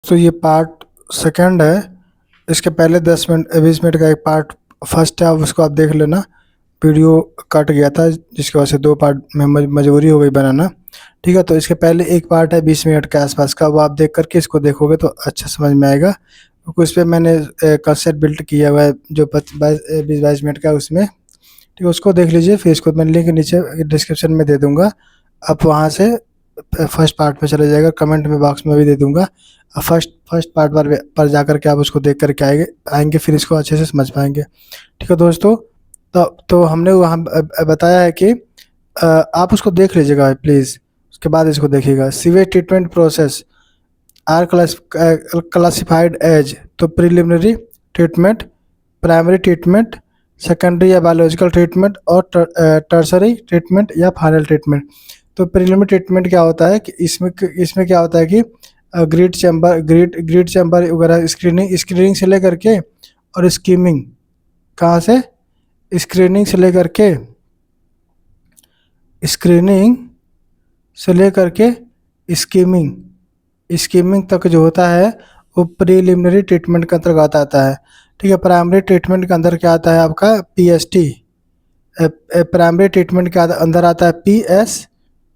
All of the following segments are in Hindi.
तो ये पार्ट सेकंड है। इसके पहले 10 मिनट 20 मिनट का एक पार्ट फर्स्ट है, आप उसको आप देख लेना। वीडियो कट गया था जिसकी वजह से 2 पार्ट में मजबूरी हो गई बनाना। ठीक है, तो इसके पहले एक पार्ट है 20 मिनट के आसपास का, वो आप देख करके इसको देखोगे तो अच्छा समझ में आएगा, क्योंकि उस पर मैंने कंसेप्ट बिल्ड किया हुआ है जो 20-22 मिनट का है उसमें। ठीक है, उसको देख लीजिए, फिर इसको मैं लिंक नीचे डिस्क्रिप्शन में दे दूंगा। आप वहाँ से फर्स्ट पार्ट पे चले जाएगा, कमेंट में बॉक्स में भी दे दूंगा। फर्स्ट फर्स्ट पार्ट पर जा कर के आप उसको देख करके आएंगे, फिर इसको अच्छे से समझ पाएंगे। ठीक है दोस्तों, तो हमने वहाँ बताया है कि आप उसको देख लीजिएगा प्लीज़, उसके बाद इसको देखिएगा। Sewage treatment process are classified as, तो preliminary treatment, primary treatment, secondary या बायोलॉजिकल ट्रीटमेंट और टर्सरी ट्रीटमेंट या फाइनल ट्रीटमेंट। तो प्रिलिमिनरी ट्रीटमेंट क्या होता है कि इसमें क्या होता है कि ग्रिड चैम्बर वगैरह स्क्रीनिंग से लेकर के, और स्कीमिंग कहाँ से, स्क्रीनिंग से लेकर के स्क्रीनिंग से लेकर के स्कीमिंग तक जो होता है वो प्रीलिमिनरी ट्रीटमेंट के अंतर्गत आता है। ठीक है, प्राइमरी ट्रीटमेंट के अंदर क्या आता है आपका पीएसटी, प्राइमरी ट्रीटमेंट के अंदर आता है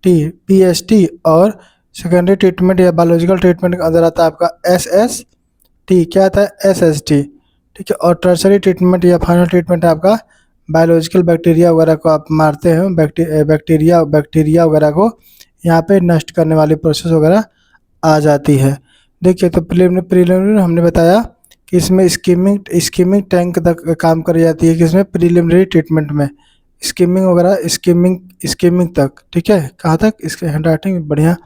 पीएसटी, और सेकेंडरी ट्रीटमेंट या बायोलॉजिकल ट्रीटमेंट के अंदर आता है आपका एसएसटी। क्या आता है एसएसटी। ठीक है, और टर्सरी ट्रीटमेंट या फाइनल ट्रीटमेंट है आपका बायोलॉजिकल बैक्टीरिया वगैरह को आप मारते हैं, बैक्टीरिया वगैरह को यहाँ पे नष्ट करने वाली प्रोसेस वगैरह आ जाती है। देखिए, तो प्रीलिमिनरी हमने बताया कि इसमें स्कीमिंग टैंक तक काम करी जाती है, कि इसमें प्रीलिमिनरी ट्रीटमेंट में स्कीमिंग वगैरह स्कीमिंग तक। ठीक है, कहाँ तक, इसके हैंड राइटिंग बढ़िया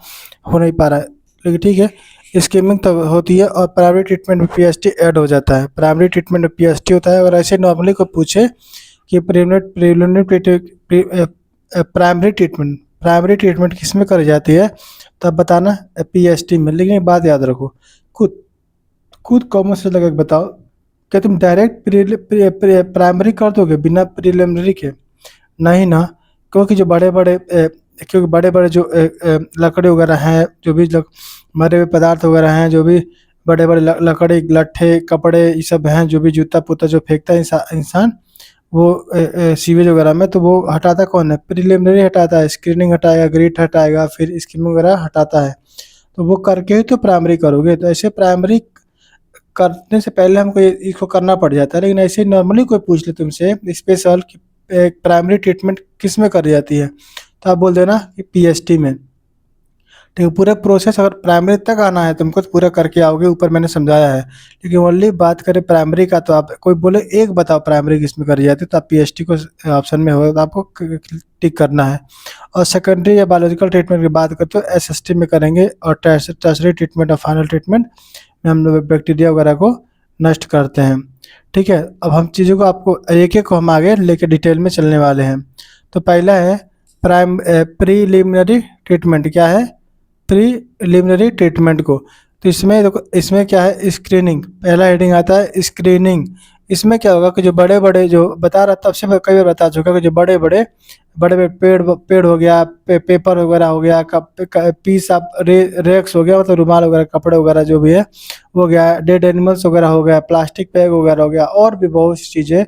हो नहीं पा रहा है, लेकिन ठीक है, स्कीमिंग तक होती है। और प्राइमरी ट्रीटमेंट में पीएसटी ऐड हो जाता है, प्राइमरी ट्रीटमेंट में पीएसटी होता है। और ऐसे नॉर्मली को पूछे कि प्राइमरी ट्रीटमेंट किस में करी जाती है, तब बताना पीएसटी में। लेकिन एक बात याद रखो, खुद खुद कॉमन सेंस लगा के बताओ, क्या तुम डायरेक्ट प्राइमरी कर दोगे बिना प्रिलिमिनरी के? नहीं ना, क्योंकि जो बड़े बड़े जो लकड़ी वगैरह हैं, जो भी मरे हुए पदार्थ वगैरह हैं, जो भी बड़े बड़े लकड़ी लट्ठे कपड़े ये सब हैं, जो भी जूता पुता जो फेंकता है इंसान वो सीवेज वगैरह में, तो वो हटाता कौन है, प्रिलिमिनरी हटाता है, स्क्रीनिंग हटाएगा, ग्रिट हटाएगा, फिर स्कीमिंग वगैरह हटाता है। तो वो करके ही तो प्राइमरी करोगे। तो ऐसे प्राइमरी करने से पहले हमको इसको करना पड़ जाता है। लेकिन ऐसे नॉर्मली कोई पूछ ले तुमसे स्पेशल कि प्राइमरी ट्रीटमेंट किस में करी जाती है, तो आप बोल देना कि पीएसटी में। ठीक है, पूरा प्रोसेस अगर प्राइमरी तक आना है तुमको तो पूरा करके आओगे, ऊपर मैंने समझाया है। लेकिन ओनली बात करें प्राइमरी का, तो आप कोई बोले एक बताओ प्राइमरी किस में करी जाती है, तो आप पीएसटी को ऑप्शन में होगा तो आपको टिक करना है। और सेकेंडरी या बायोलॉजिकल ट्रीटमेंट की बात करते हो एसएसटी में करेंगे, और टर्सरी ट्रीटमेंट और फाइनल ट्रीटमेंट में हम लोग बैक्टीरिया वगैरह को नष्ट करते हैं। ठीक है, अब हम चीज़ों को आपको एक एक को हम आगे लेके डिटेल में चलने वाले हैं। तो पहला है प्रीलिमिनरी ट्रीटमेंट। क्या है प्रीलिमिनरी ट्रीटमेंट को, तो इसमें देखो, इसमें क्या है स्क्रीनिंग, पहला हेडिंग आता है स्क्रीनिंग। इसमें क्या होगा कि जो बड़े बड़े जो बता रहा था, तब से मैं कई बार बता चुका कि जो बड़े बड़े पेड़ हो गया, पेपर वगैरह हो गया, पीस ऑफ रेक्स हो गया, मतलब रुमाल वगैरह कपड़े वगैरह जो भी है हो गया, डेड एनिमल्स वगैरह हो गया, प्लास्टिक बैग वगैरह हो गया, और भी बहुत सी चीज़ें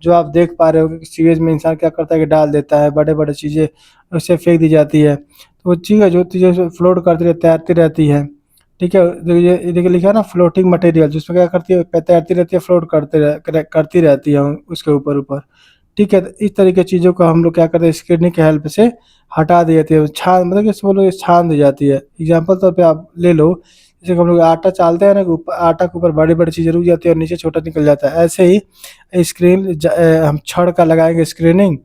जो आप देख पा रहे हो कि सीवेज में इंसान क्या करता है कि डाल देता है, बड़े बड़े चीज़ें उससे फेंक दी जाती है। तो वो चीज़ है जो चीज़ें फ्लोट करती रहती तैरती रहती है। ठीक है, देखिए लिखा है ना फ्लोटिंग मटेरियल, जिसमें क्या करती है तैरती रहती है, फ्लोट करती रहती है उसके ऊपर ऊपर। ठीक है, तो इस तरीके की चीज़ों को हम लोग क्या करते हैं स्क्रीनिंग के हेल्प से हटा दी जाती है, छान मतलब कि बोलो छान दी जाती है। एग्जाम्पल तौर पे आप ले लो, जैसे हम लोग आटा चालते हैं ना, ऊपर आटा के ऊपर बड़ी बड़ी चीज़ें रुक जाती है और नीचे छोटा निकल जाता है, ऐसे ही हम छड़ का लगाएंगे स्क्रीनिंग।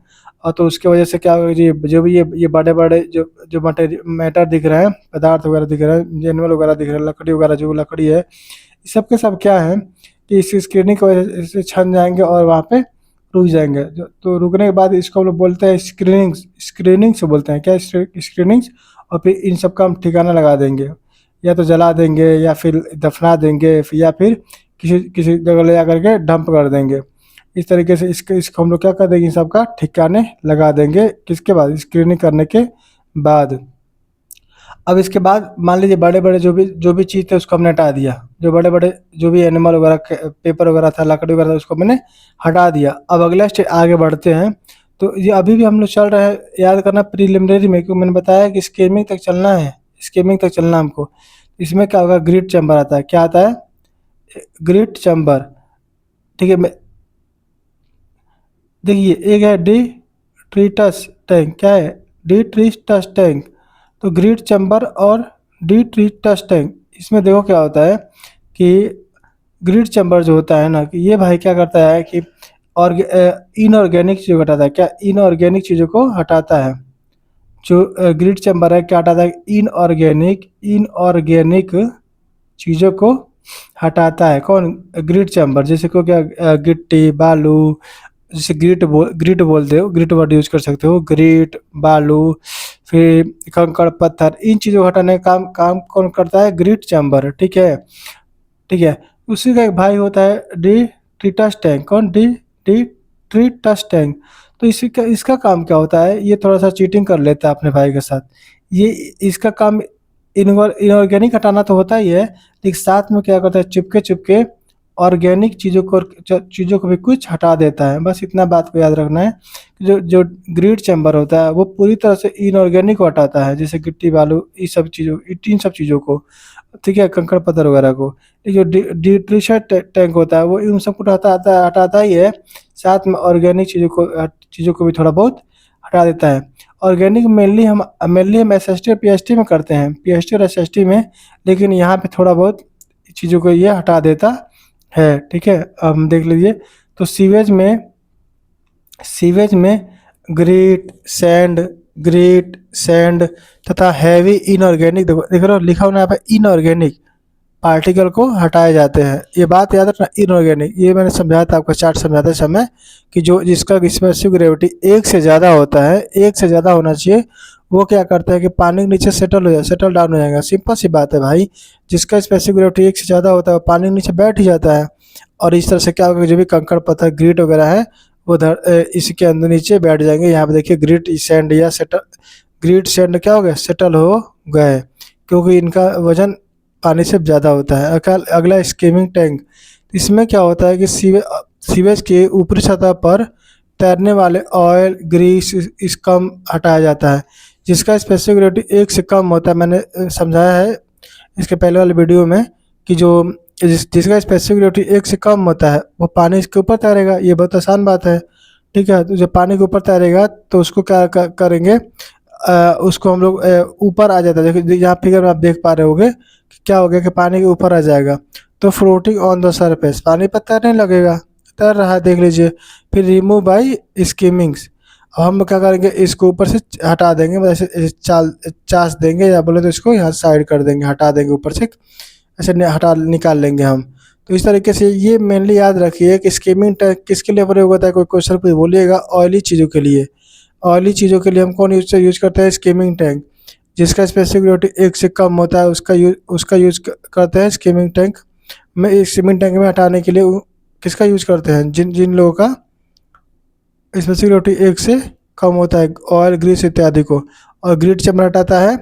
और तो उसकी वजह से क्या होगा जी, जो भी ये बड़े बड़े जो मैटर दिख रहे हैं, पदार्थ वगैरह दिख रहे हैं, एनिमल वगैरह दिख रहे हैं, लकड़ी वगैरह जो लकड़ी है, ये सब के सब क्या है कि इस स्क्रीनिंग की वजह से छन जाएंगे और वहाँ पे रुक जाएंगे। तो रुकने के बाद इसको हम लोग बोलते हैं स्क्रीनिंग से बोलते हैं क्या, स्क्रीनिंग। और फिर इन सब का हम ठिकाना लगा देंगे, या तो जला देंगे, या फिर दफना देंगे, या फिर किसी किसी जगह ले जा करके डंप कर देंगे। इस तरीके से इसको हम लोग क्या कर देंगे, इन सब का ठिकाने लगा देंगे, किसके बाद स्क्रीनिंग करने के बाद। अब इसके बाद मान लीजिए बड़े-बड़े जो भी चीज़ थे उसको हमने हटा दिया। जो बड़े-बड़े जो भी एनिमल वगैरह पेपर वगैरह था, लकड़ी वगैरह था उसको मैंने हटा दिया। अब अगला आगे बढ़ते हैं। तो ये अभी भी हम लोग चल रहे हैं, याद करना प्रिलिमिनरी में, क्योंकि मैंने बताया कि स्कीमिंग तक चलना है, स्कीमिंग तक चलना हमको। इसमें क्या होगा, ग्रिड चैम्बर आता है। क्या आता है? Grid chamber. ठीक है, मैं देखिए एक है डिट्रीटस टैंक। क्या है? डिट्रीटस टैंक। तो ग्रिड चैम्बर और डिट्रीटस टैंक, इसमें देखो क्या होता है कि ग्रिड चैम्बर जो होता है ना, कि ये भाई क्या करता है कि और इनऑर्गेनिक चीज़ों को हटाता है। क्या? इनऑर्गेनिक चीज़ों को हटाता है। जो ग्रिड चैम्बर है क्या हटाता है? इनऑर्गेनिक इनऑर्गेनिक चीज़ों को हटाता है। कौन? Grid chamber. जैसे को क्या, गिट्टी बालू, जैसे ग्रिट बोलते हो, ग्रिट वर्ड यूज कर सकते हो। ग्रिट, बालू, फिर कंकड़ पत्थर, इन चीज़ों को हटाने का काम काम कौन करता है? Grit chamber. ठीक है, ठीक है। उसी का एक भाई होता है डिट्रीटस टैंक। कौन? डिट्रीटस टैंक। तो इसी का इसका काम क्या होता है? ये थोड़ा सा चीटिंग कर लेता है अपने भाई के साथ। ये इसका काम इनऑर्गेनिक हटाना तो होता ही है, लेकिन साथ में क्या करता है, चुपके चुपके ऑर्गेनिक चीज़ों को भी कुछ हटा देता है। बस इतना बात को याद रखना है। जो जो ग्रिड चैम्बर होता है वो पूरी तरह से इनऑर्गेनिक को हटाता है, जैसे गिट्टी बालू, इन सब चीज़ों को। ठीक है, कंकड़ पत्थर वगैरह को। ये जो डिट्रीशन टैंक होता है वो इन सबको हटाता ही है, साथ में ऑर्गेनिक चीज़ों को भी थोड़ा बहुत हटा देता है। ऑर्गेनिक मेनली हम एसएसटी और पीएसटी में करते हैं, पीएसटी और एसएसटी में, लेकिन यहाँ पे थोड़ा बहुत चीज़ों को ये हटा देता है। ठीक है, अब हम देख लीजिए। तो सीवेज में ग्रीट सैंड तथा हैवी इनऑर्गेनिक, देख रहे हो लिखा हुआ यहाँ पे इनऑर्गेनिक पार्टिकल को हटाए जाते हैं। ये बात याद रखना, इनऑर्गेनिक। ये मैंने समझाया था आपको, चार्ट समझाते समय, कि जो जिसका स्पेसिफिक ग्रेविटी एक से ज़्यादा होता है, एक से ज़्यादा होना चाहिए, वो क्या करता है कि पानी के नीचे सेटल डाउन हो जाएगा। सिंपल सी बात है भाई, जिसका स्पेसिफिक ग्रेविटी एक से ज़्यादा होता है वो पानी के नीचे बैठ ही जाता है। और इस तरह से क्या होगा कि जो भी कंकड़ पत्थर ग्रिट वगैरह है वो इसके अंदर नीचे बैठ जाएंगे। यहाँ पे देखिए ग्रिट सैंड क्या हो गया, सेटल हो गए, क्योंकि इनका वजन पानी से ज़्यादा होता है। अगला स्कीमिंग टैंक। इसमें क्या होता है कि सीवेज के ऊपरी सतह पर तैरने वाले ऑयल, ग्रीस, स्कम हटाया जाता है, जिसका स्पेसिफिक ग्रेविटी एक से कम होता है। मैंने समझाया है इसके पहले वाले वीडियो में कि जिसका स्पेसिफिक ग्रेविटी एक से कम होता है वो पानी के ऊपर तैरेगा। ये बहुत आसान बात है। ठीक है, तो जब पानी के ऊपर तैरेगा तो उसको क्या करेंगे, उसको हम लोग ऊपर आ जाता है। देखिए यहाँ फिगर में आप देख पा रहे होगे कि क्या हो गया कि पानी के ऊपर आ जाएगा, तो फ्लोटिंग ऑन द सरफेस, पानी पर तैरने लगेगा, तैर रहा है, देख लीजिए। फिर रिमूव बाई स्कीमिंग्स। अब हम क्या करेंगे, इसको ऊपर से हटा देंगे, मतलब ऐसे चास देंगे, या बोले तो इसको यहाँ साइड कर देंगे, हटा देंगे ऊपर से, ऐसे निकाल लेंगे हम। तो इस तरीके से ये मेनली याद रखिए कि स्कीमिंग टैंक किसके लिए प्रयोग होता है। कोई क्वेश्चन पूछ बोलिएगा, ऑयली चीज़ों के लिए। ऑयली चीज़ों के लिए हम कौन यूज करते हैं? Skimming tank. जिसका स्पेसिफिक ग्रेविटी एक से कम होता है उसका यूज करते हैं स्कीमिंग टैंक में। इस स्कीमिंग टैंक में हटाने के लिए किसका यूज करते हैं? जिन जिन लोगों का स्पेसिफिक ग्रेविटी एक से कम होता है, ऑयल, ग्रीस इत्यादि को। और ग्रिड चैम्बर हटाता है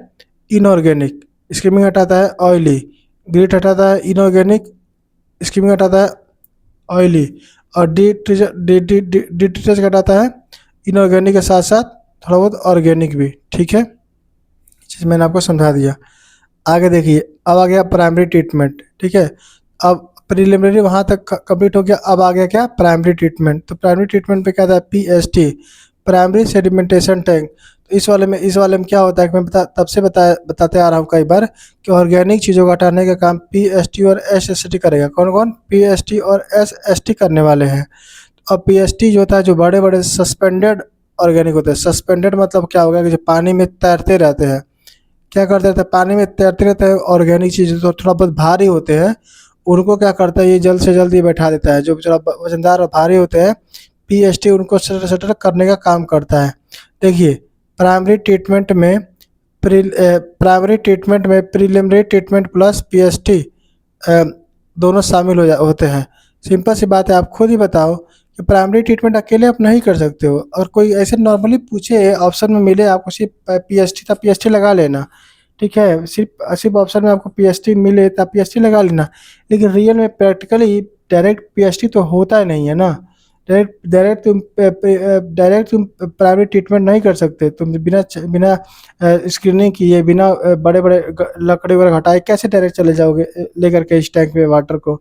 इनऑर्गेनिक, स्कीमिंग हटाता है ऑयली। ग्रिड हटाता है इनऑर्गेनिक, स्कीमिंग हटाता है ऑयली। और डिटर्जेंट हटाता है इनऑर्गेनिक के साथ साथ थोड़ा बहुत ऑर्गेनिक भी। ठीक है, चीज़ मैंने आपको समझा दिया। आगे देखिए, अब आ गया प्राइमरी ट्रीटमेंट। ठीक है, अब प्रिलिमिनरी वहाँ तक कंप्लीट हो गया। अब आ गया क्या? Primary treatment. तो प्राइमरी ट्रीटमेंट पे क्या था? PST, primary sedimentation tank. तो इस वाले में क्या होता है कि मैं तब से बताते आ रहा हूँ कई बार कि ऑर्गेनिक चीज़ों को हटाने का काम पीएसटी और एसएसटी करेगा। कौन कौन? पीएसटी और एसएसटी करने वाले हैं। अब पीएसटी जो होता है, जो बड़े बड़े सस्पेंडेड ऑर्गेनिक होते हैं। सस्पेंडेड मतलब क्या होगा कि जो पानी में तैरते रहते हैं। क्या करते रहते हैं? पानी में तैरते रहते हैं। ऑर्गेनिक चीज़ तो थोड़ा बहुत भारी होते हैं, उनको क्या करता है, ये जल्द से जल्द ये बैठा देता है। जो थोड़ा वजनदार और भारी होते हैं, पीएसटी उनको सेटल करने का काम करता है। देखिए, प्राइमरी ट्रीटमेंट में प्रीलिमिनरी ट्रीटमेंट प्लस पीएसटी दोनों शामिल होते हैं। सिंपल सी बात है, आप खुद ही बताओ कि प्राइमरी ट्रीटमेंट अकेले आप नहीं कर सकते हो। और कोई ऐसे नॉर्मली पूछे, ऑप्शन में मिले आपको सिर्फ पीएसटी, तब पीएसटी लगा लेना। ठीक है, सिर्फ ऑप्शन में आपको पीएचडी मिले तो आप पीएचडी लगा लेना, लेकिन रियल में प्रैक्टिकली डायरेक्ट पीएचडी तो होता ही नहीं है ना। डायरेक्ट तुम प्राइवेट ट्रीटमेंट नहीं कर सकते, तुम बिना बिना स्क्रीनिंग किए, बिना बड़े बड़े लकड़ी वगैरह हटाए कैसे डायरेक्ट चले जाओगे लेकर के इस टैंक पे वाटर को।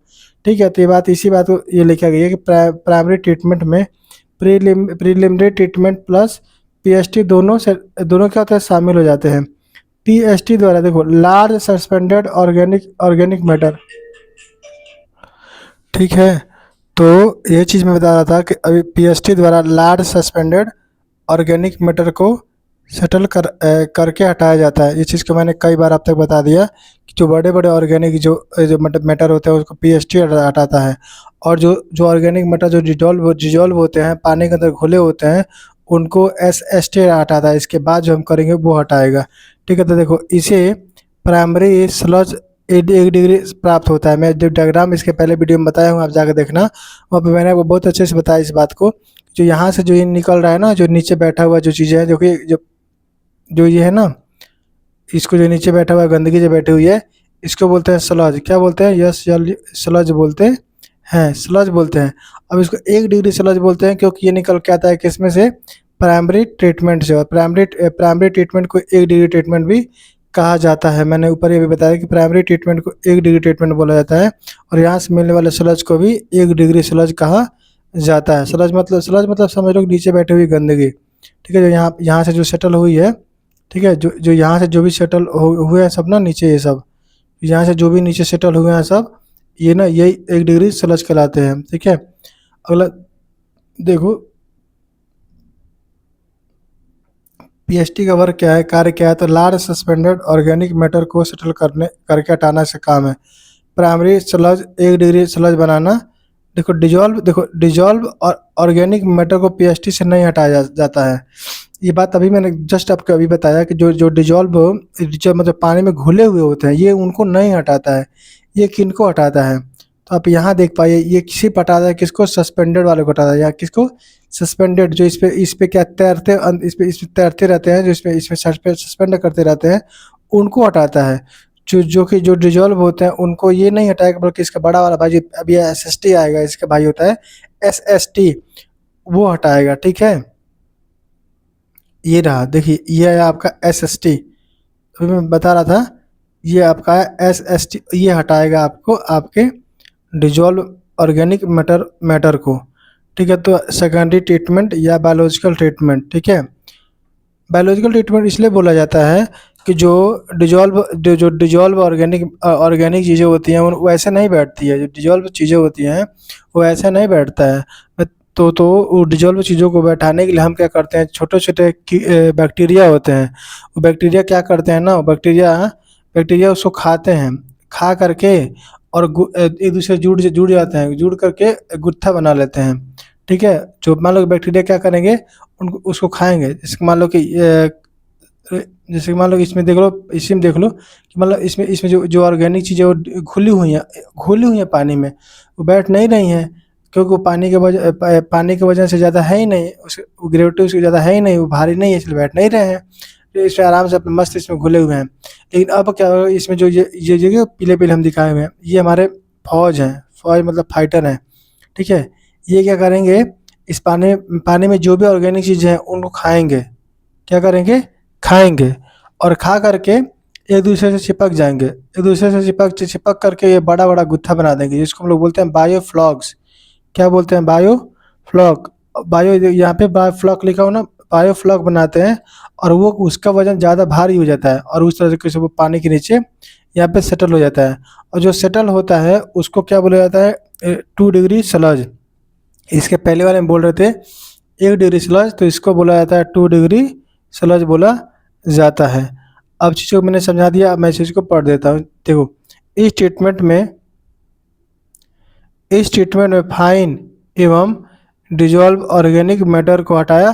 ठीक है, तो ये बात इसी बात को ये लिखा गया है कि प्राइमरी ट्रीटमेंट में प्रीलिमिनरी ट्रीटमेंट प्लस पीएचडी दोनों क्या होता है, शामिल हो जाते हैं। पीएचडी द्वारा देखो लार्ज सस्पेंडेड ऑर्गेनिक मैटर, ठीक है। तो ये चीज़ मैं बता रहा था कि अभी पीएचडी द्वारा लार्ज सस्पेंडेड ऑर्गेनिक मैटर को करके हटाया जाता है। ये चीज़ को मैंने कई बार आप तक बता दिया कि जो बड़े बड़े ऑर्गेनिक जो मैटर होते हैं उसको पीएचडी हटाता है, और जो जो ऑर्गेनिक मैटर जो डिजॉल्व होते हैं, पानी के अंदर घुले होते हैं, उनको एसएसटी हटाता है। इसके बाद जो हम करेंगे वो हटाएगा। ठीक है, तो देखो इसे प्राइमरी स्लज 1 डिग्री प्राप्त होता है। मैं जो डायग्राम इसके पहले वीडियो में बताया हूँ, आप जाकर देखना, वहाँ पे मैंने आपको बहुत अच्छे से बताया इस बात को। जो यहाँ से जो ये निकल रहा है ना, जो नीचे बैठा हुआ जो चीज़ें हैं, जो कि जो ये है ना, इसको जो नीचे बैठा हुआ है, गंदगी जो बैठी हुई है, इसको बोलते हैं स्लज। क्या बोलते हैं? यस, स्लज बोलते हैं, स्लज बोलते हैं। अब इसको 1 डिग्री स्लज बोलते हैं क्योंकि ये निकल के आता है किसमें से? प्राइमरी ट्रीटमेंट से। और प्राइमरी ट्रीटमेंट को 1 डिग्री ट्रीटमेंट भी कहा जाता है। मैंने ऊपर ये भी बताया कि प्राइमरी ट्रीटमेंट को 1 डिग्री ट्रीटमेंट बोला जाता है, और यहाँ से मिलने वाले स्लज को भी 1 डिग्री स्लज कहा जाता है। स्लज मतलब समझ लो नीचे बैठी हुई गंदगी। ठीक है, जो यहाँ से जो सेटल हुई है, ठीक है, जो यहाँ से जो भी सेटल हुए हैं सब ना नीचे, ये सब यहाँ से जो भी नीचे सेटल हुए हैं सब, ये ना यही 1 डिग्री स्लज कहलाते हैं। ठीक है, अगला देखो पीएचडी का वर्क क्या है, कार्य क्या है? तो लार्ज सस्पेंडेड ऑर्गेनिक मैटर को सेटल करके हटाना से काम है। प्राइमरी स्लज 1 डिग्री स्लज बनाना। देखो डिजॉल्व और ऑर्गेनिक मैटर को पीएचडी से नहीं हटाया जाता है। ये बात अभी मैंने जस्ट आपको अभी बताया कि जो डिजॉल्व मतलब पानी में घुले हुए होते हैं, ये उनको नहीं हटाता है। ये किनको हटाता है? तो आप यहाँ देख पाइए, ये सिर्फ हटाता है किसको? सस्पेंडेड वाले को हटाता है। या किसको? सस्पेंडेड, जो इस पे क्या तैरते, इस पे तैरते रहते हैं, जो इसमें सस्पेंड करते रहते हैं, उनको हटाता है। जो डिजॉल्व होते हैं उनको ये नहीं हटाएगा, बल्कि इसका बड़ा वाला भाई अभी एसएसटी आएगा, इसका भाई होता है एसएसटी, वो हटाएगा। ठीक है, ये रहा, देखिए ये है आपका एसएसटी। अभी मैं बता रहा था, ये आपका एसएसटी, ये हटाएगा आपको आपके डिजॉल्व ऑर्गेनिक मैटर को। ठीक है, तो सेकेंडरी ट्रीटमेंट या बायोलॉजिकल ट्रीटमेंट। ठीक है, बायोलॉजिकल ट्रीटमेंट इसलिए बोला जाता है कि जो डिजॉल्व ऑर्गेनिक चीज़ें होती हैं वो ऐसे नहीं बैठती है। जो डिजॉल्व चीज़ें होती हैं वो ऐसे नहीं बैठता है। तो वो डिजॉल्व चीज़ों को बैठाने के लिए हम क्या करते हैं, छोटे छोटे बैक्टीरिया होते हैं, वो बैक्टीरिया क्या करते हैं ना, बैक्टीरिया उसको खाते हैं, खा करके और एक दूसरे जुड़ जाते हैं, जुड़ करके गुत्था बना लेते हैं। ठीक है, जो मान लो बैक्टीरिया क्या करेंगे, उनको उसको खाएंगे। जैसे मान लो कि इसमें देख लो, इसी में देख लो कि मतलब इसमें जो ऑर्गेनिक चीज़ें वो घुली हुई हैं पानी में, वो बैठ नहीं रही हैं, क्योंकि वो पानी के वजह से ज़्यादा है ही नहीं, वो ग्रेविटी उसकी ज़्यादा है ही नहीं, वो भारी नहीं है, इसलिए बैठ नहीं रहे हैं। तो इसमें आराम से अपने मस्त इसमें घुले हुए हैं। लेकिन अब क्या होगा, इसमें जो ये जगह पीले पीले हम दिखाए हुए हैं, ये हमारे फौज हैं, फौज मतलब फाइटर हैं। ठीक है, ये क्या करेंगे, इस पानी में जो भी ऑर्गेनिक चीज़ें हैं उनको खाएंगे। क्या करेंगे? खाएंगे, और खा करके एक दूसरे से चिपक जाएंगे, एक दूसरे से चिपक करके ये बड़ा बड़ा गुत्था बना देंगे, जिसको हम लोग बोलते हैं बायोफ्लॉक्स। क्या बोलते हैं? बायोफ्लॉक। यहाँ पे बायोफ्लॉक लिखा हो ना, बायोफ्लॉक बनाते हैं, और वो उसका वजन ज़्यादा भारी हो जाता है, और उस तरीके से वो पानी के नीचे यहाँ पे सेटल हो जाता है। और जो सेटल होता है उसको क्या बोला जाता है? 2 डिग्री स्लज। इसके पहले वाले में बोल रहे थे 1 डिग्री स्लज, तो इसको बोला जाता है 2 डिग्री स्लज बोला जाता है। अब चीज़ों को मैंने समझा दिया, मैं चीज़ को पढ़ देता हूँ। देखो इस ट्रीटमेंट में फाइन एवं डिजॉल्व ऑर्गेनिक मैटर को हटाया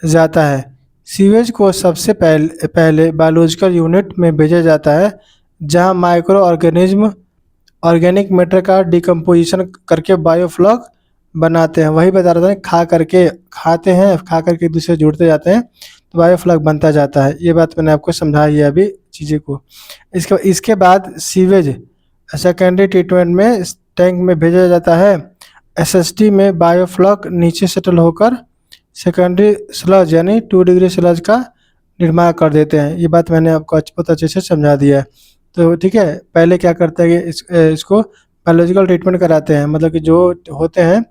जाता है। सीवेज को सबसे पहले बायोलॉजिकल यूनिट में भेजा जाता है, जहां माइक्रो ऑर्गेनिज्म ऑर्गेनिक मैटर का डिकम्पोजिशन करके बायोफ्लॉक बनाते हैं। वही बता रहा था, खाते हैं, खा करके एक दूसरे से जुड़ते जाते हैं, तो बायोफ्लॉक बनता जाता है। ये बात मैंने आपको समझाई है अभी। चीज़ें को। इसके बाद सीवेज सेकेंडरी ट्रीटमेंट में टैंक में भेजा जाता है। एसएसटी में बायोफ्लॉक नीचे सेटल होकर सेकेंडरी स्लज यानी 2 डिग्री स्लज का निर्माण कर देते हैं। ये बात मैंने आपको बहुत अच्छे से समझा दिया है। तो ठीक है, पहले क्या करते हैं कि इसको बायोलॉजिकल ट्रीटमेंट कराते हैं, मतलब कि जो होते हैं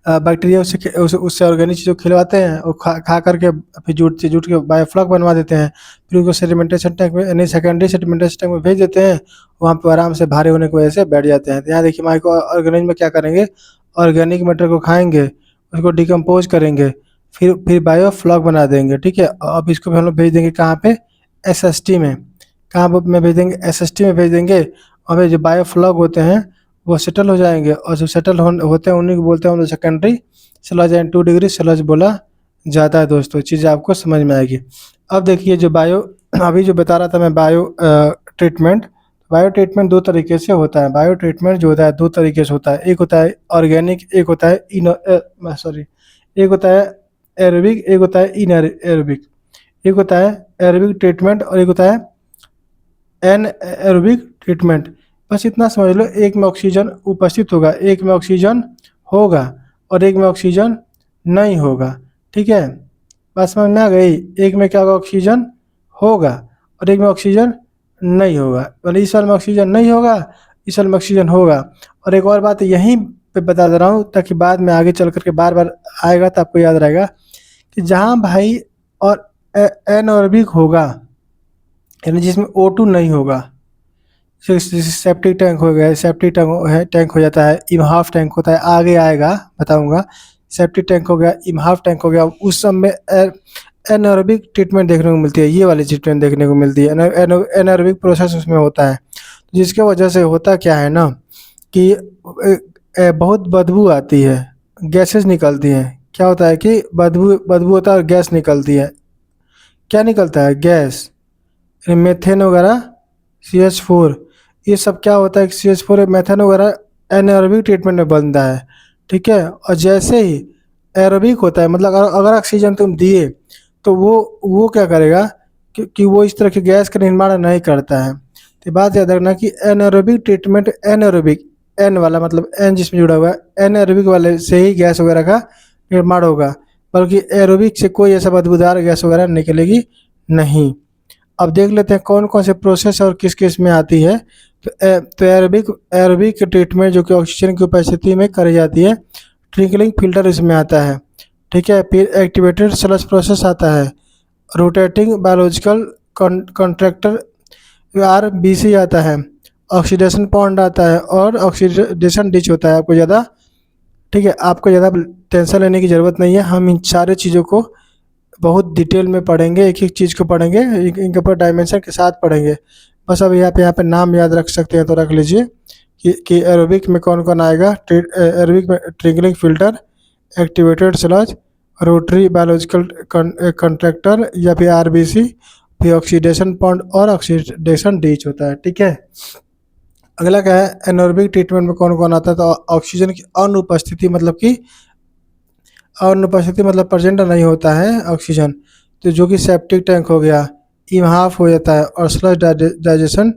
बैक्टीरिया उससे ऑर्गेनिक चीज़ों खिलवाते हैं और खा करके फिर जूट के बायोफ्लॉक बनवा देते हैं। फिर उसको सेडिमेंटेशन टैंक में यानी सेकेंडरी सेडिमेंटेशन टैंक में भेज देते हैं। वहाँ पर आराम से भारी होने की वजह से बैठ जाते हैं। तो यहाँ देखिए माइक्रो ऑर्गेनिज्म में क्या करेंगे, ऑर्गेनिक मैटर को खाएंगे, उसको डिकम्पोज करेंगे, फिर बायोफ्लॉक बना देंगे। ठीक है, अब इसको भी हम लोग भेज देंगे कहाँ पे, एसएसटी में। कहाँ पर में भेज देंगे, एसएसटी में भेज देंगे। और जो बायोफ्लॉक होते हैं वो सेटल हो जाएंगे, और जो सेटल होते हैं उन्हीं को बोलते हैं हम लोग secondary sludge and 2 degree sludge बोला जाता है। दोस्तों चीज़ें आपको समझ में आएगी। अब देखिए जो अभी जो बता रहा था मैं बायो ट्रीटमेंट 2 तरीके से होता है। बायो ट्रीटमेंट जो होता है 2 तरीके से होता है, एक होता है ऑर्गेनिक, एक होता है एक होता है एरोबिक, एक होता है इनएरोबिक। एक होता है एरोबिक ट्रीटमेंट और एक होता है एनएरोबिक ट्रीटमेंट। बस इतना समझ लो, एक में ऑक्सीजन उपस्थित होगा, एक में ऑक्सीजन होगा और एक में ऑक्सीजन नहीं होगा। ठीक है, बात समझ में आ गई। एक में क्या होगा, ऑक्सीजन होगा और एक में ऑक्सीजन नहीं होगा। मतलब इस साल में ऑक्सीजन नहीं होगा, इस साल में ऑक्सीजन होगा। और एक और बात यहीं पे बता दे रहा हूँ ताकि बाद में आगे चल करके बार बार आएगा तो आपको याद रहेगा कि जहाँ भाई और एनएरोबिक होगा यानी जिसमें O2 नहीं होगा, सेप्टिक टैंक हो गया, सेप्टिक टैंक हो जाता है, इमहाफ टैंक होता है, आगे आएगा बताऊंगा। सेप्टिक टैंक हो गया, इमहाफ टैंक हो गया, उस सब में एनारोबिक ट्रीटमेंट देखने को मिलती है। ये वाली ट्रीटमेंट देखने को मिलती है, एनारोबिक प्रोसेस उसमें होता है। जिसके वजह से होता क्या है ना कि बहुत बदबू आती है, गैसेस निकलती हैं। क्या होता है कि बदबू होता है और गैस निकलती है। क्या निकलता है, गैस, मेथेन वगैरह, CH4। ये सब क्या होता है कि CH4 मेथेन वगैरह एनारोबिक ट्रीटमेंट में बनता है। ठीक है, और जैसे ही एरोबिक होता है मतलब अगर ऑक्सीजन तुम दिए तो वो क्या करेगा कि वो इस तरह की गैस का निर्माण नहीं करता है। तो बात याद रखना कि एनारोबिक ट्रीटमेंट, एनारोबिक एन वाला मतलब एन जिसमें जुड़ा हुआ है, एनारोबिक वाले से ही गैस वगैरह का निर्माण होगा, बल्कि एरोबिक से कोई ऐसा बदबूदार गैस वगैरह निकलेगी नहीं। अब देख लेते हैं कौन कौन से प्रोसेस और किस किस में आती है। तो एरोबिक ट्रीटमेंट जो कि ऑक्सीजन की उपस्थिति में करी जाती है, ट्रिंकलिंग फिल्टर इसमें आता है। ठीक है, फिर एक्टिवेटेड स्लश प्रोसेस आता है, रोटेटिंग बायोलॉजिकल कॉन्ट्रैक्टर RBC आता है, ऑक्सीडेशन पॉन्ड आता है और ऑक्सीडेशन डिच होता है। आपको ज़्यादा ठीक है, आपको ज़्यादा टेंशन लेने की ज़रूरत नहीं है। हम इन सारे चीज़ों को बहुत डिटेल में पढ़ेंगे, एक एक चीज़ को पढ़ेंगे, इनके ऊपर डायमेंशन के साथ पढ़ेंगे। बस अब यहाँ पे नाम याद रख सकते हैं तो रख लीजिए कि एरोबिक में कौन कौन आएगा। एरोबिक में trickling filter, activated sludge, rotary biological contractor या फिर RBC, फिर ऑक्सीडेशन पॉन्ड और ऑक्सीडेशन डिच होता है। ठीक है, अगला क्या है, एनारोबिक ट्रीटमेंट में कौन कौन आता है। तो ऑक्सीजन की अनुपस्थिति मतलब प्रेजेंट नहीं होता है ऑक्सीजन, तो जो कि सेप्टिक टैंक हो गया, इमहाफ हो जाता है और स्लज डाइजेशन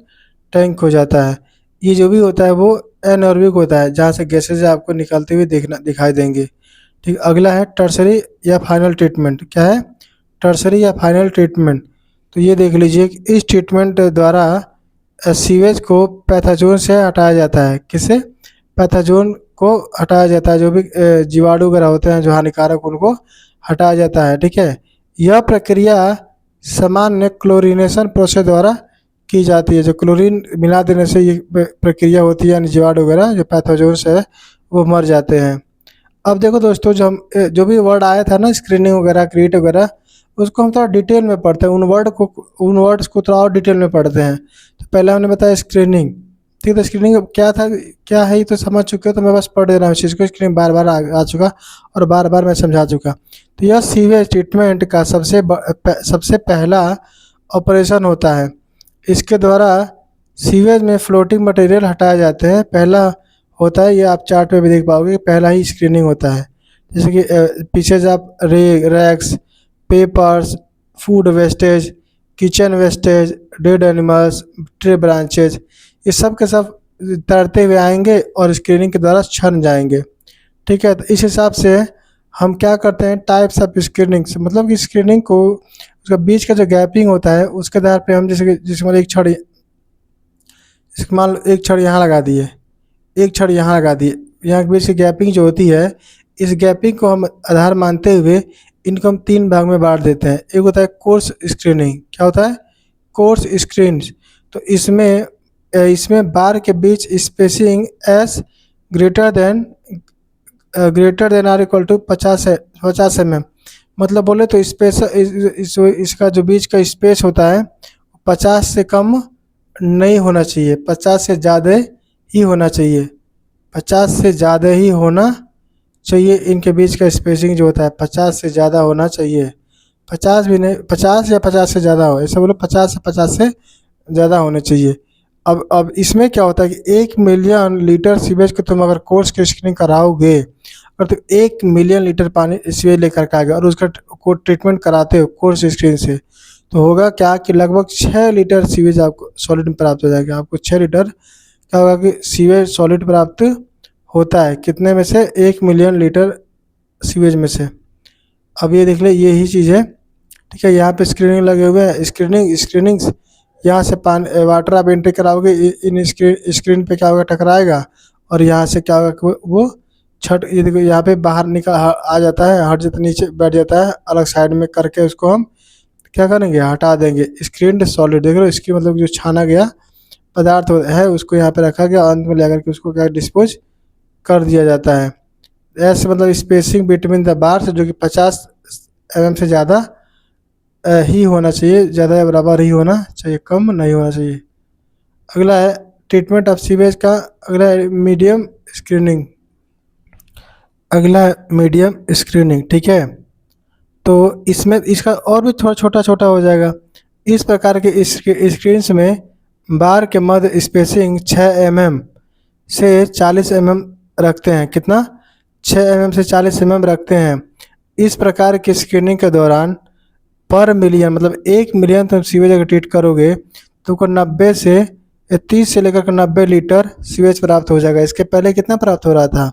टैंक हो जाता है। ये जो भी होता है वो एनारोबिक होता है, जहाँ से गैसेज आपको निकलते हुए दिखाई देंगे। ठीक, अगला है टर्सरी या फाइनल ट्रीटमेंट। क्या है, टर्सरी या फाइनल ट्रीटमेंट। तो ये देख लीजिए कि इस ट्रीटमेंट द्वारा सीवेज को पैथोजन से हटाया जाता है। किससे, पैथोजन को हटाया जाता है, जो भी जीवाणु वगैरह होते हैं जो हानिकारक, उनको हटाया जाता है। ठीक है, यह प्रक्रिया सामान्य क्लोरीनेशन प्रोसेस द्वारा की जाती है। जो क्लोरीन मिला देने से ये प्रक्रिया होती है, यानी जीवाणु वगैरह जो पैथोजन्स है वो मर जाते हैं। अब देखो दोस्तों, जो भी वर्ड आया था ना, स्क्रीनिंग वगैरह, क्रिएट वगैरह, उसको हम थोड़ा डिटेल में पढ़ते हैं, उन वर्ड्स को थोड़ा और डिटेल में पढ़ते हैं। तो पहले हमने बताया स्क्रीनिंग। ठीक है, स्क्रीनिंग क्या था, क्या है, ये तो समझ चुके हो, तो मैं बस पढ़ दे रहा हूँ इस चीज़ को। स्क्रीनिंग बार बार आ चुका और बार बार मैं समझा चुका। तो यह सीवेज ट्रीटमेंट का सबसे पहला ऑपरेशन होता है। इसके द्वारा सीवेज में फ्लोटिंग मटेरियल हटाए जाते हैं। पहला होता है, ये आप चार्ट पे भी देख पाओगे, पहला ही स्क्रीनिंग होता है। जैसे कि पीछे से आप rags, papers, food wastage, kitchen wastage, dead animals, tree branches, ये सब के सब तैरते हुए आएंगे और स्क्रीनिंग के द्वारा छन जाएंगे। ठीक है, तो इस हिसाब से हम क्या करते हैं, टाइप्स ऑफ स्क्रीनिंग से मतलब कि स्क्रीनिंग को उसका बीच का जो गैपिंग होता है उसके आधार पे हम जैसे मान लो एक छड़, मान लो एक छड़ यहाँ लगा दिए, एक छड़ यहाँ लगा दिए, यहाँ के बीच की गैपिंग जो होती है, इस गैपिंग को हम आधार मानते हुए इनको हम 3 भाग में बांट देते हैं। एक होता है कोर्स स्क्रीनिंग, क्या होता है, कोर्स स्क्रीन। तो इसमें बार के बीच spacing S greater than or equal to 50 mm, मतलब बोले तो स्पेस इसका जो बीच का स्पेस होता है 50 से कम नहीं होना चाहिए, 50 से ज़्यादा ही होना चाहिए, 50 से ज़्यादा ही होना चाहिए। इनके बीच का स्पेसिंग जो होता है 50 से ज़्यादा होना चाहिए, 50 भी नहीं, 50 या 50 से ज़्यादा हो, ऐसा बोलो 50 से ज़्यादा होने चाहिए। अब इसमें क्या होता है कि 1 मिलियन लीटर सीवेज को तुम अगर कोर्स की स्क्रीनिंग कराओगे और तो 1 मिलियन लीटर पानी सीवेज लेकर के आएगा और उसका को ट्रीटमेंट कराते हो कोर्स स्क्रीन से, तो होगा क्या कि लगभग 6 लीटर सीवेज आपको सॉलिड में प्राप्त हो जाएगा। आपको 6 लीटर क्या होगा कि सीवेज सॉलिड प्राप्त होता है, कितने में से, 1 मिलियन लीटर सीवेज में से। अब ये देख ले, ये ही चीज़ है। ठीक है, यहाँ पे स्क्रीनिंग लगे हुए हैं, स्क्रीनिंग्स यहाँ से पानी वाटर आप एंट्री कराओगे, इन स्क्रीन पे क्या होगा, टकराएगा और यहाँ से क्या होगा कि वो छट, ये देखो यहाँ पे बाहर निकल आ जाता है, हट जाता, नीचे बैठ जाता है, अलग साइड में करके उसको हम क्या करेंगे, हटा देंगे। स्क्रीन सॉलिड देख लो, इसकी मतलब जो छाना गया पदार्थ है उसको यहाँ पे रखा गया, अंत में लेकर के उसको क्या डिस्पोज कर दिया जाता है। ऐसे मतलब स्पेसिंग बिटवीन द बार्स जो कि 50 mm से ज़्यादा ही होना चाहिए, ज़्यादा या बराबर ही होना चाहिए, कम नहीं होना चाहिए। अगला है ट्रीटमेंट ऑफ सीवेज का, अगला है मीडियम स्क्रीनिंग, अगला है मीडियम स्क्रीनिंग। ठीक है, तो इसमें इसका और भी थोड़ा छोटा छोटा हो जाएगा। इस प्रकार के स्क्रीन्स में बार के मध्य स्पेसिंग 6 mm से 40 mm रखते हैं, कितना, 6 mm से 40 mm रखते हैं। इस प्रकार की स्क्रीनिंग के दौरान पर मिलियन मतलब 1 मिलियन तुम सीवेज अगर ट्रीट करोगे तो को 90 से 30 से लेकर 90 लीटर सीवेज प्राप्त हो जाएगा। इसके पहले कितना प्राप्त हो रहा था,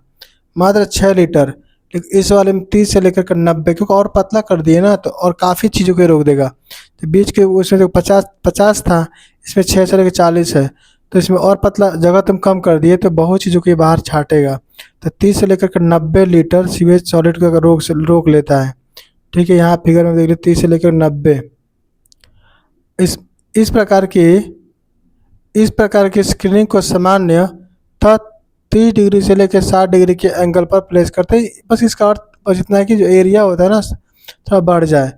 मात्र 6 लीटर, लेकिन इस वाले में 30 से लेकर 90, क्योंकि और पतला कर दिए ना तो और काफ़ी चीज़ों को रोक देगा। तो बीच के उसमें जो 50 था, इसमें 6 से लेकर 40 है, तो इसमें और पतला जगह तुम कम कर दिए तो बहुत चीज़ों के बाहर छाटेगा। तो 30 से लेकर 90 लीटर सीवेज सॉलिड को अगर रोक लेता है। ठीक है, यहाँ फिगर में देख लीजिए 30 से लेकर 90। इस प्रकार की स्क्रीनिंग को सामान्य था 30 डिग्री से लेकर 60 डिग्री के एंगल पर प्लेस करते हैं। बस इसका अर्थ बस इतना है कि जो एरिया होता है ना थोड़ा बढ़ जाए,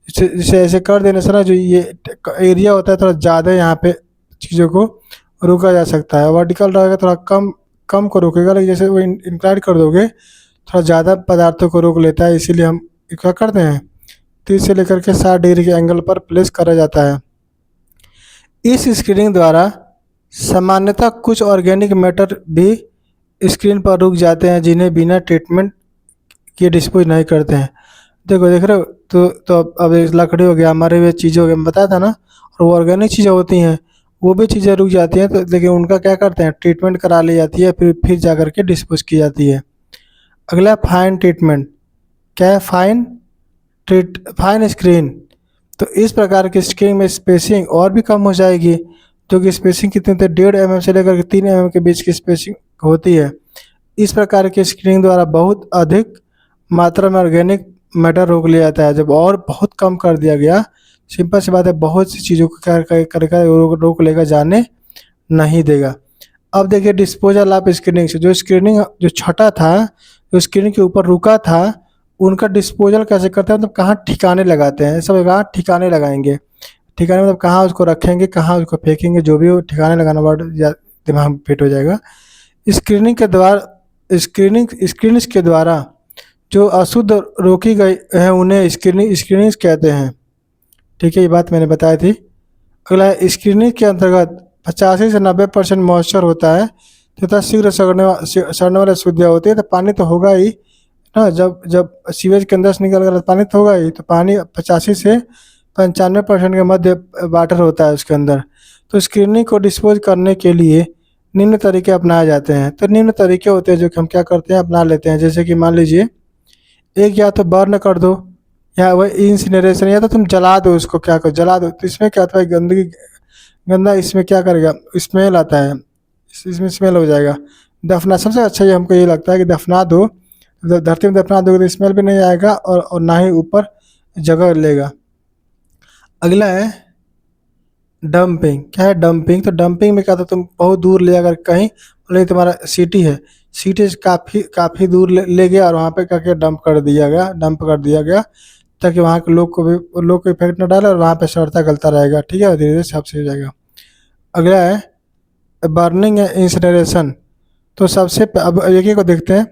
जैसे ऐसे कर देने से ना जो ये एरिया होता है थोड़ा ज़्यादा यहाँ पे चीज़ों को रोका जा सकता है। वर्टिकल रहेगा थोड़ा कम को रोकेगा, लेकिन जैसे वो इंक्लाइन कर दोगे थोड़ा ज़्यादा पदार्थों को रोक लेता है, इसीलिए हम क्या करते हैं 30 से लेकर के 60 डिग्री के एंगल पर प्लेस करा जाता है। इस स्क्रीनिंग द्वारा सामान्यतः कुछ ऑर्गेनिक मैटर भी स्क्रीन पर रुक जाते हैं जिन्हें बिना ट्रीटमेंट किए डिस्पोज नहीं करते हैं। देख रहे हो, तो अब लकड़ी हो गया, हमारे हुए चीज़ें हो गया, मैं बताया था ना, और वो ऑर्गेनिक चीज़ें होती हैं वो भी चीज़ें रुक जाती हैं, तो लेकिन उनका क्या करते हैं, ट्रीटमेंट करा ली जाती है, फिर जा कर के डिस्पोज की जाती है। अगला फाइन ट्रीटमेंट, क्या है, फाइन स्क्रीन। तो इस प्रकार की स्क्रीन में स्पेसिंग और भी कम हो जाएगी, जो कि स्पेसिंग कितनी होती है, 1.5 mm से लेकर 3 mm के बीच की स्पेसिंग होती है। इस प्रकार की स्क्रीनिंग द्वारा बहुत अधिक मात्रा में ऑर्गेनिक मैटर रोक लिया जाता है। जब और बहुत कम कर दिया गया, सिंपल सी बात है, बहुत सी चीज़ों को कर रोक लेगा, जाने नहीं देगा। अब देखिए डिस्पोजल ऑफ स्क्रीनिंग से, जो स्क्रीनिंग जो छटा था, जो स्क्रीनिंग के ऊपर रुका था, उनका डिस्पोजल कैसे करते हैं, मतलब कहाँ ठिकाने लगाते हैं, सब कहाँ ठिकाने लगाएंगे, ठिकाने मतलब कहाँ उसको रखेंगे, कहाँ उसको फेंकेंगे, जो भी हो ठिकाने लगाना वर्ड दिमाग में फिट हो जाएगा। स्क्रीनिंग्स के द्वारा जो अशुद्ध रोकी गई है उन्हें स्क्रीनिंग्स कहते हैं। ठीक है, ये बात मैंने बताई थी। अगला स्क्रीनिंग के अंतर्गत 85 से 90% मॉइस्चर होता है तथा शीघ्र सड़ने वाली अशुद्धियाँ होती है। तो पानी तो होगा ही ना, जब सीवेज के अंदर से निकल कर पानी तो होगा ही, तो पानी 85 से 95% के मध्य वाटर होता है उसके अंदर। तो स्क्रीनिंग को डिस्पोज करने के लिए निम्न तरीके अपनाए जाते हैं। तो निम्न तरीके होते हैं जो कि हम क्या करते हैं, अपना लेते हैं। जैसे कि मान लीजिए, एक या तो बर्न कर दो, या वह इंसिनरेशन, या तो तुम जला दो उसको, क्या करो जला दो। तो इसमें क्या होता है, गंदगी गंदा इसमें क्या करेगा, स्मेल आता है, इसमें स्मेल हो जाएगा। दफना सबसे अच्छा ये हमको ये लगता है कि दफना दो, धरती में दफना दोगे तो स्मेल भी नहीं आएगा और ना ही ऊपर जगह लेगा। अगला है डंपिंग। क्या है डंपिंग? तो डंपिंग में क्या था, तुम बहुत दूर ले अगर कहीं, मतलब तुम्हारा सिटी है, सिटी से काफ़ी काफ़ी दूर ले गया और वहाँ पे क्या किया, डंप कर दिया गया, ताकि वहाँ के लोग को इफेक्ट न डाले और वहाँ पे सड़ता गलता रहेगा। ठीक है, धीरे धीरे साफ सही हो जाएगा। अगला है बर्निंग या इंसिनरेशन। तो अब एक एक को देखते हैं।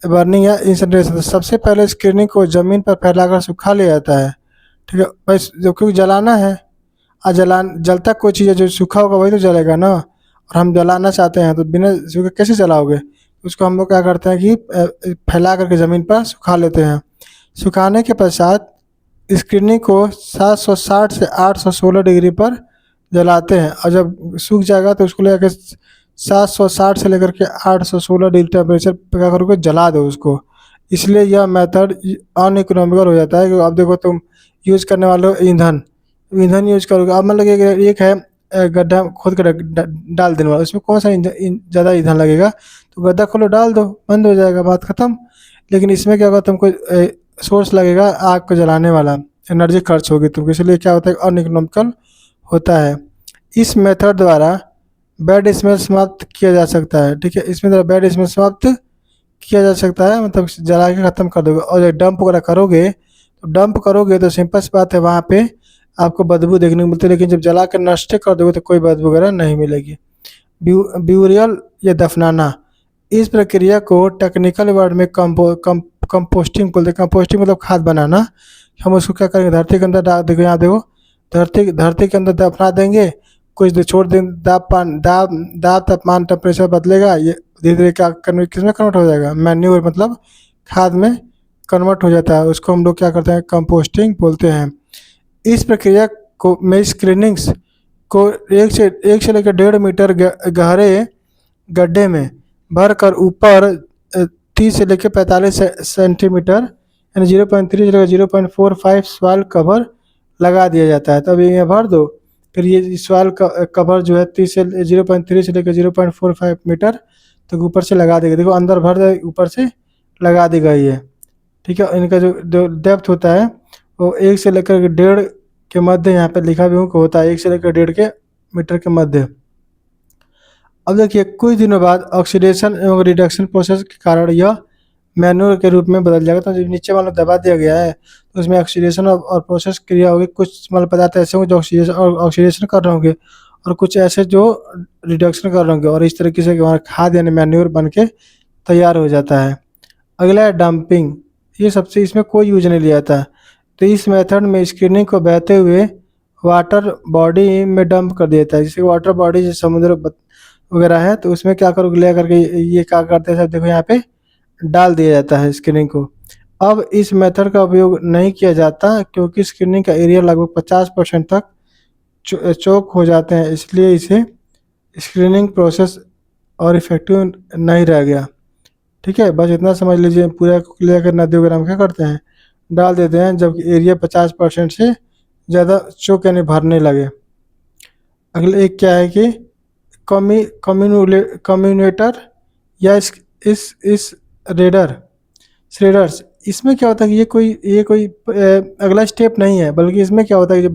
बर्निंग या इंसिनरेशन, तो सबसे पहले स्क्रीनिंग को ज़मीन पर फैलाकर सुखा लिया जाता है। ठीक है, बस जो क्योंकि जलाना है, जलता कोई चीज़ है, जो सूखा होगा वही तो जलेगा ना। और हम जलाना चाहते हैं तो बिना सूखे कैसे जलाओगे? उसको हम लोग क्या करते हैं कि फैला करके ज़मीन पर सुखा लेते हैं। सुखाने के पश्चात स्क्रीनिंग को 760 से 816 डिग्री पर जलाते हैं, और जब सूख जाएगा तो उसको लेकर 760 से लेकर के 816 डिग्री टेम्परेचर पे क्या करोगे, जला दो उसको। इसलिए यह मेथड अनइकोनॉमिकल हो जाता है। कि अब देखो, तुम यूज़ करने वाले हो ईंधन, ईंधन यूज करोगे। अब मतलब एक है गड्ढा खोद कर डाल देने वाला, उसमें कौन सा ज़्यादा ईंधन लगेगा? तो गड्ढा खोलो, डाल दो, बंद हो जाएगा, बात खत्म। लेकिन इसमें क्या होगा, तुमको सोर्स लगेगा आग को जलाने वाला, एनर्जी खर्च होगी तुमको, इसलिए क्या होता है, अनइकोनॉमिकल होता है। इस मेथड द्वारा बैड स्मेल समाप्त किया जा सकता है। ठीक है, इसमें द्वारा बैड स्मेल समाप्त किया जा सकता है, मतलब जला के ख़त्म कर दोगे। और जब डंप वगैरह करोगे, तो सिंपल सी बात है, वहाँ पे आपको बदबू देखने को मिलती है। लेकिन जब जला कर नष्ट कर दोगे तो कोई बदबू वगैरह नहीं मिलेगी। ब्यूरियल या दफनाना, इस प्रक्रिया को टेक्निकल वर्ड में कंपोस्टिंग बोलते हैं। कंपोस्टिंग मतलब खाद बनाना। हम उसको क्या करेंगे, धरती के अंदर डाल देखो, यहाँ देखो, धरती के अंदर दफना देंगे। कुछ देर छोड़ दें, दाब तापमान टेम्परेचर बदलेगा, ये धीरे धीरे क्या किस में कन्वर्ट हो जाएगा, मैन्योर मतलब खाद में कन्वर्ट हो जाता है। उसको हम लोग क्या करते हैं, कंपोस्टिंग बोलते हैं। इस प्रक्रिया को में स्क्रीनिंग्स को 1 से लेकर 1.5 मीटर गहरे गड्ढे में भर कर ऊपर 30 से लेकर 45 सेंटीमीटर, यानी 0.3 से लेकर 0.45 सॉइल कवर लगा दिया जाता है। तब ये भर दो, फिर ये सॉइल कवर जो है 30 से 0.3 से लेकर 0.45 मीटर तक ऊपर से लगा देगा। देखो, अंदर भर दे, ऊपर से लगा दी गई है। ठीक है, इनका जो डेप्थ होता है वो 1 से लेकर 1.5 के मध्य, यहाँ पे लिखा भी होता है 1 से लेकर 1.5 के मीटर के मध्य। अब देखिए, कुछ दिनों बाद ऑक्सीडेशन एवं रिडक्शन प्रोसेस के कारण यह मैन्योर के रूप में बदल जाएगा। तो जब नीचे वाला दबा दिया गया है तो उसमें ऑक्सीडेशन और प्रोसेस क्रिया होगी। कुछ मतलब पदार्थ ऐसे होंगे जो ऑक्सीडेशन कर रहे होंगे, और कुछ ऐसे जो रिडक्शन कर रहे होंगे, और इस तरीके से हमारा खाद यानी मैन्योर बन के तैयार हो जाता है। अगला है डंपिंग। ये सबसे, इसमें कोई यूज नहीं लिया जाता। तो इस मेथड में स्क्रीनिंग को बहते हुए वाटर बॉडी में डंप कर दिया जाता है। जैसे वाटर बॉडी जैसे समुद्र वगैरह है, तो उसमें क्या करोगे, ले करके ये क्या करते हैं सब, देखो यहाँ पे डाल दिया जाता है स्क्रीनिंग को। अब इस मेथड का उपयोग नहीं किया जाता क्योंकि स्क्रीनिंग का एरिया लगभग 50% तक चौक हो जाते हैं, इसलिए इसे स्क्रीनिंग प्रोसेस और इफेक्टिव नहीं रह गया। ठीक है, बस इतना समझ लीजिए। पूरा क्लियर कर नदी वगैरह हम क्या करते हैं, डाल देते हैं जब एरिया 50% से ज़्यादा चौक यानी भरने लगे। अगले एक क्या है कि कम्युनेटर या इस रेडर श्रेडर्स। इसमें क्या होता है कि ये कोई अगला स्टेप नहीं है, बल्कि इसमें क्या होता है कि जो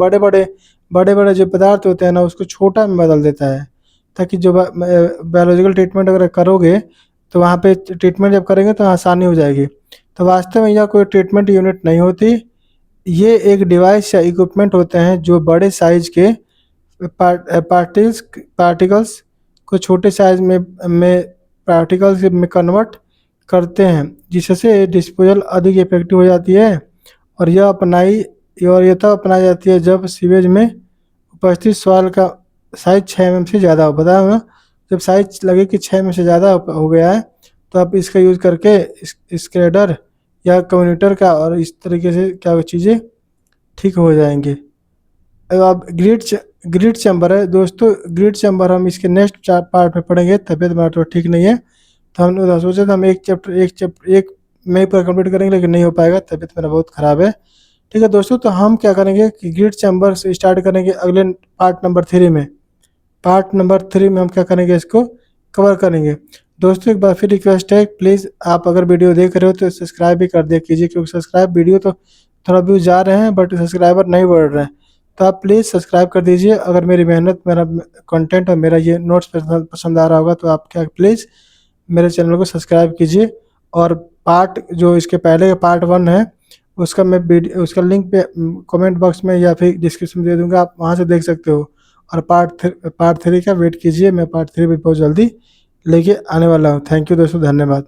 बड़े बड़े जो पदार्थ होते हैं ना, उसको छोटा में बदल देता है, ताकि जो बायोलॉजिकल ट्रीटमेंट अगर करोगे तो वहाँ पे ट्रीटमेंट जब करेंगे तो आसानी हो जाएगी। तो वास्तव में यह कोई ट्रीटमेंट यूनिट नहीं होती, ये एक डिवाइस या इक्विपमेंट होते हैं जो बड़े साइज के पार्टिकल्स को छोटे साइज में पार्टिकल्स में कन्वर्ट करते हैं, जिससे डिस्पोजल अधिक इफेक्टिव हो जाती है। और यह तब अपनाई जाती है जब सीवेज में उपस्थित सॉइल का साइज 6 mm से ज़्यादा हो। बताया ना, जब साइज लगे कि 6 mm से ज़्यादा हो गया है तो आप इसका यूज़ करके स्क्रेडर या कम्यूनिटर का, और इस तरीके से क्या चीज़ें ठीक हो जाएंगे। अब ग्रिड चैम्बर है दोस्तों। ग्रिड चैम्बर हम इसके नेक्स्ट पार्ट में पढ़ेंगे। तबीयत हमारा तो ठीक नहीं है, तो हमने सोचा था हम एक में ही पूरा कंप्लीट करेंगे, लेकिन नहीं हो पाएगा, तबीयत मेरा बहुत ख़राब है। ठीक है दोस्तों, तो हम क्या करेंगे कि ग्रिड चैम्बर से स्टार्ट करेंगे अगले पार्ट नंबर 3 में। पार्ट नंबर 3 में हम क्या करेंगे, इसको कवर करेंगे। दोस्तों एक बार फिर रिक्वेस्ट है, प्लीज़ आप अगर वीडियो देख रहे हो तो सब्सक्राइब भी कर दिया कीजिए, क्योंकि सब्सक्राइब वीडियो तो थोड़ा व्यूज जा रहे हैं बट सब्सक्राइबर नहीं बढ़ रहे हैं। तो आप प्लीज़ सब्सक्राइब कर दीजिए। अगर मेरी मेहनत, मेरा कंटेंट और मेरा ये नोट्स पसंद आ रहा होगा तो आप क्या प्लीज़ मेरे चैनल को सब्सक्राइब कीजिए। और पार्ट जो इसके पहले का पार्ट 1 है, उसका मैं उसका लिंक पे कमेंट बॉक्स में या फिर डिस्क्रिप्शन में दे दूंगा, आप वहाँ से देख सकते हो। और पार्ट 3 का वेट कीजिए, मैं पार्ट 3 भी बहुत जल्दी लेके आने वाला हूँ। थैंक यू दोस्तों, धन्यवाद।